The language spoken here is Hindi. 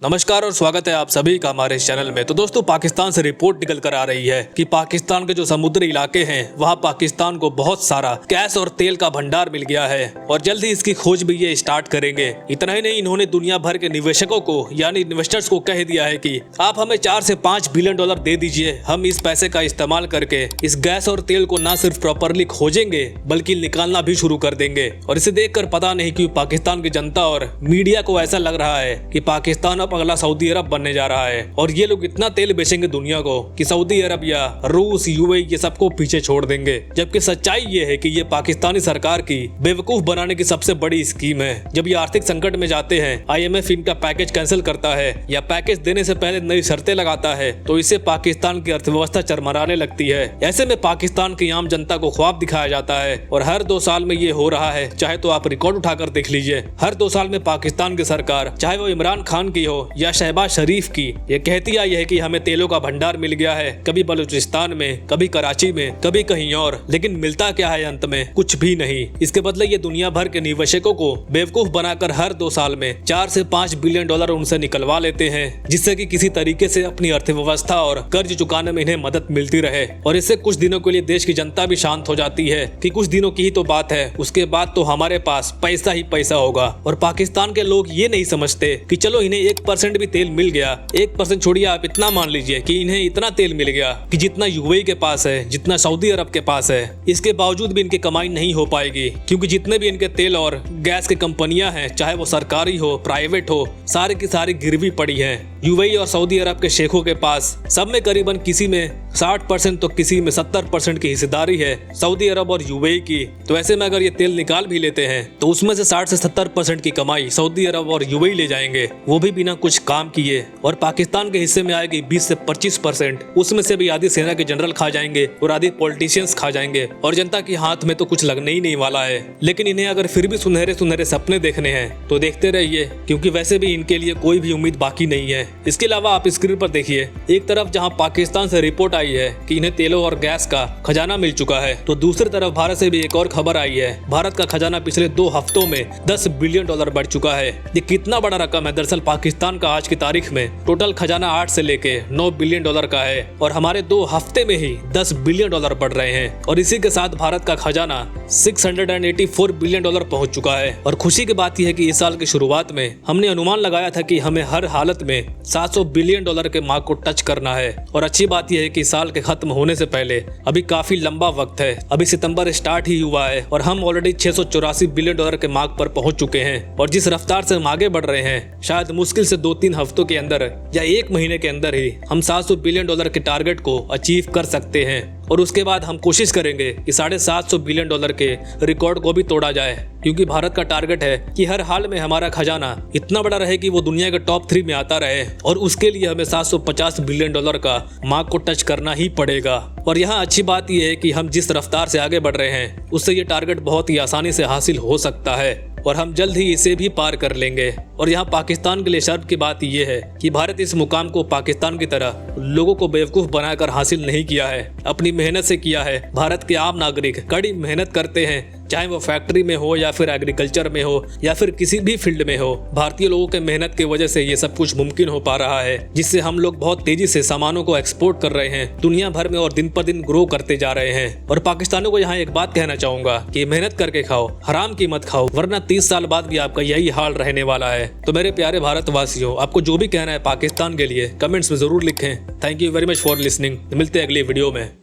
नमस्कार और स्वागत है आप सभी का हमारे इस चैनल में। तो दोस्तों, पाकिस्तान से रिपोर्ट निकल कर आ रही है कि पाकिस्तान के जो समुद्री इलाके हैं वहां पाकिस्तान को बहुत सारा गैस और तेल का भंडार मिल गया है और जल्द ही इसकी खोज भी ये स्टार्ट करेंगे। इतना ही नहीं, इन्होंने दुनिया भर के निवेशकों को यानी इन्वेस्टर्स को कह दिया है कि आप हमें 4 से 5 बिलियन डॉलर दे दीजिए, हम इस पैसे का इस्तेमाल करके इस गैस और तेल को न सिर्फ प्रॉपरली खोजेंगे बल्कि निकालना भी शुरू कर देंगे। और इसे देखकर पता नहीं क्यों पाकिस्तान की जनता और मीडिया को ऐसा लग रहा है कि पाकिस्तान अब अगला सऊदी अरब बनने जा रहा है और ये लोग इतना तेल बेचेंगे दुनिया को कि सऊदी अरब या रूस, यूएई ये सबको पीछे छोड़ देंगे। जबकि सच्चाई ये है कि ये पाकिस्तानी सरकार की बेवकूफ बनाने की सबसे बड़ी स्कीम है। जब ये आर्थिक संकट में जाते हैं, आईएमएफ इनका पैकेज कैंसिल करता है या पैकेज देने से पहले नई शर्तें लगाता है तो इससे पाकिस्तान की अर्थव्यवस्था चरमराने लगती है। ऐसे में पाकिस्तान की आम जनता को ख्वाब दिखाया जाता है और हर 2 साल में ये हो रहा है। चाहे तो आप रिकॉर्ड उठाकर देख लीजिए, हर 2 साल में पाकिस्तान की सरकार, चाहे वो इमरान खान की हो या शहबाज शरीफ की, ये कहती आई है कि हमें तेलों का भंडार मिल गया है, कभी बलूचिस्तान में, कभी कराची में, कभी कहीं और। लेकिन मिलता क्या है अंत में? कुछ भी नहीं। इसके बदले ये दुनिया भर के निवेशकों को बेवकूफ बनाकर हर 2 साल में 4 से 5 बिलियन डॉलर उनसे निकलवा लेते हैं, जिससे कि किसी तरीके से अपनी अर्थव्यवस्था और कर्ज चुकाने में इन्हें मदद मिलती रहे। और इससे कुछ दिनों के लिए देश की जनता भी शांत हो जाती है कि कुछ दिनों की ही तो बात है, उसके बाद तो हमारे पास पैसा ही पैसा होगा। और पाकिस्तान के लोग ये नहीं समझते कि चलो इन्हें 1% भी तेल मिल गया, 1% छोड़िए, आप इतना मान लीजिए कि इन्हें इतना तेल मिल गया कि जितना यूएई के पास है, जितना सऊदी अरब के पास है, इसके बावजूद भी इनकी कमाई नहीं हो पाएगी, क्योंकि जितने भी इनके तेल और गैस की कंपनियां हैं, चाहे वो सरकारी हो, प्राइवेट हो, सारी की सारी गिरवी पड़ी हैं। यूएई और सऊदी अरब के शेखों के पास सब में करीबन किसी में 60% तो किसी में 70% की हिस्सेदारी है, सऊदी अरब और यूएई की। तो ऐसे में अगर ये तेल निकाल भी लेते हैं तो उसमें से 60 से 70% की कमाई सऊदी अरब और यूएई ले जाएंगे, वो भी बिना कुछ काम किए। और पाकिस्तान के हिस्से में आएगी 20 से 25%, उसमें से भी आधी सेना के जनरल खा जाएंगे और आधी पॉलिटिशियंस खा जाएंगे और जनता के हाथ में तो कुछ लगने ही नहीं वाला है। लेकिन इन्हें अगर फिर भी सुनहरे सुनहरे सपने देखने हैं तो देखते रहिए, क्योंकि वैसे भी इनके लिए कोई भी उम्मीद बाकी नहीं है। इसके अलावा आप स्क्रीन पर देखिए, एक तरफ जहां पाकिस्तान से रिपोर्ट आई है कि इन्हें तेलों और गैस का खजाना मिल चुका है, तो दूसरी तरफ भारत से भी एक और खबर आई है। भारत का खजाना पिछले 2 हफ्तों में 10 बिलियन डॉलर बढ़ चुका है। ये कितना बड़ा रकम है? दरअसल पाकिस्तान का आज की तारीख में टोटल खजाना 8 से लेके 9 बिलियन डॉलर का है और हमारे 2 हफ्ते में ही 10 बिलियन डॉलर बढ़ रहे हैं। और इसी के साथ भारत का खजाना 684 बिलियन डॉलर पहुंच चुका है। और खुशी की बात यह है कि इस साल की शुरुआत में हमने अनुमान लगाया था कि हमें हर हालत में 700 बिलियन डॉलर के मार्क को टच करना है। और अच्छी बात यह है कि साल के खत्म होने से पहले अभी काफी लंबा वक्त है, अभी सितंबर स्टार्ट ही हुआ है और हम ऑलरेडी 684 बिलियन डॉलर के मार्क पर पहुंच चुके हैं। और जिस रफ्तार से हम आगे बढ़ रहे हैं, शायद मुश्किल से 2-3 हफ्तों के अंदर या 1 महीने के अंदर ही हम 700 बिलियन डॉलर के टारगेट को अचीव कर सकते हैं। और उसके बाद हम कोशिश करेंगे कि 750 बिलियन डॉलर के रिकॉर्ड को भी तोड़ा जाए, क्योंकि भारत का टारगेट है कि हर हाल में हमारा खजाना इतना बड़ा रहे कि वो दुनिया के टॉप 3 में आता रहे। और उसके लिए हमें 750 बिलियन डॉलर का मार्क को टच करना ही पड़ेगा। और यहाँ अच्छी बात यह है कि हम जिस रफ्तार से आगे बढ़ रहे हैं उससे ये टारगेट बहुत ही आसानी से हासिल हो सकता है और हम जल्द ही इसे भी पार कर लेंगे। और यहाँ पाकिस्तान के लिए शर्त की बात यह है कि भारत इस मुकाम को पाकिस्तान की तरह लोगों को बेवकूफ बनाकर हासिल नहीं किया है, अपनी मेहनत से किया है। भारत के आम नागरिक कड़ी मेहनत करते हैं, चाहे वो फैक्ट्री में हो या फिर एग्रीकल्चर में हो या फिर किसी भी फील्ड में हो। भारतीय लोगों के मेहनत की वजह से ये सब कुछ मुमकिन हो पा रहा है, जिससे हम लोग बहुत तेजी से सामानों को एक्सपोर्ट कर रहे हैं दुनिया भर में और दिन पर दिन ग्रो करते जा रहे हैं। और पाकिस्तानियों को यहाँ एक बात कहना चाहूंगा कि मेहनत करके खाओ, हराम की मत खाओ, वरना 30 साल बाद भी आपका यही हाल रहने वाला है। तो मेरे प्यारे भारतवासियों, आपको जो भी कहना है पाकिस्तान के लिए कमेंट्स में जरूर लिखें। Thank you very much for listening. मिलते हैं अगली वीडियो में।